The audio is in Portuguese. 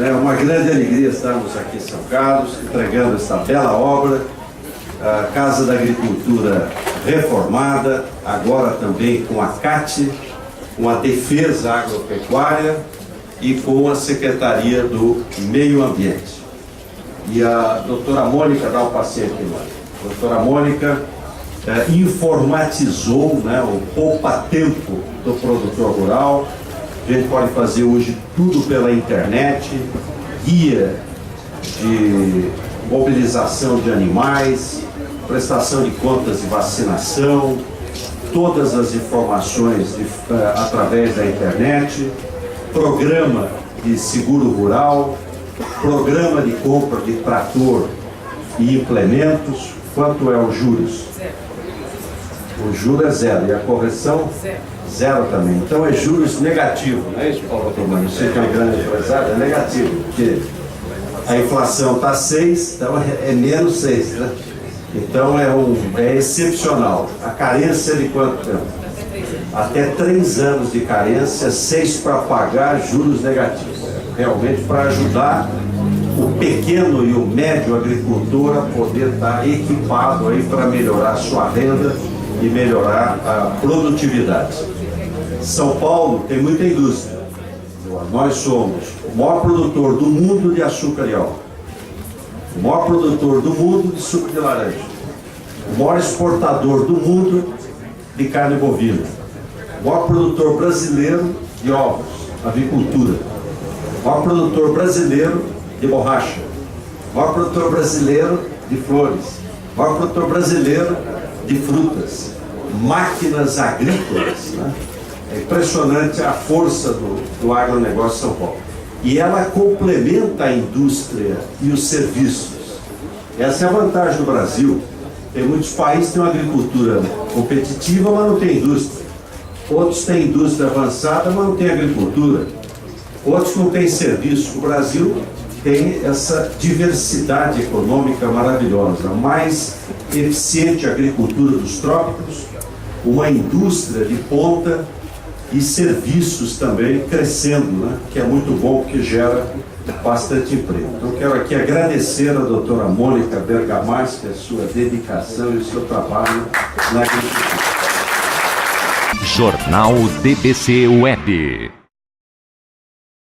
É uma grande alegria estarmos aqui em São Carlos, entregando essa bela obra, a Casa da Agricultura reformada, agora também com a CAT, com a Defesa Agropecuária e com a Secretaria do Meio Ambiente. E a doutora Mônica, dá o paciente aqui, a doutora Mônica informatizou, né, o poupa-tempo do produtor rural. A gente pode fazer hoje tudo pela internet, guia de mobilização de animais, prestação de contas de vacinação, todas as informações através da internet, programa de seguro rural, programa de compra de trator e implementos. Quanto é os juros? Zero. O juro é zero e a correção? Zero. Zero também. Então é juros negativo, não é isso, Paulo Otomani? Você que é um grande empresário, é negativo, porque a inflação está 6, então é menos 6, né? Então é excepcional. A carência de quanto tempo? Até 3 anos de carência, 6 para pagar juros negativos. Realmente para ajudar o pequeno e o médio agricultor a poder estar equipado aí para melhorar a sua renda e melhorar a produtividade. São Paulo tem muita indústria. Nós somos o maior produtor do mundo de açúcar de álcool, o maior produtor do mundo de suco de laranja, o maior exportador do mundo de carne bovina, o maior produtor brasileiro de ovos, avicultura, o maior produtor brasileiro de borracha, o maior produtor brasileiro de flores, o maior produtor brasileiro de frutas, máquinas agrícolas, né? É impressionante a força do agronegócio de São Paulo. E ela complementa a indústria e os serviços. Essa é a vantagem do Brasil. Tem muitos países que têm uma agricultura competitiva, mas não tem indústria. Outros têm indústria avançada, mas não tem agricultura. Outros não têm serviço. O Brasil tem essa diversidade econômica maravilhosa. A mais eficiente agricultura dos trópicos, uma indústria de ponta e serviços também crescendo, né? Que é muito bom, porque gera bastante emprego. Então quero aqui agradecer a doutora Mônica Bergamaschi a sua dedicação e o seu trabalho na agricultura. Jornal DBC Web.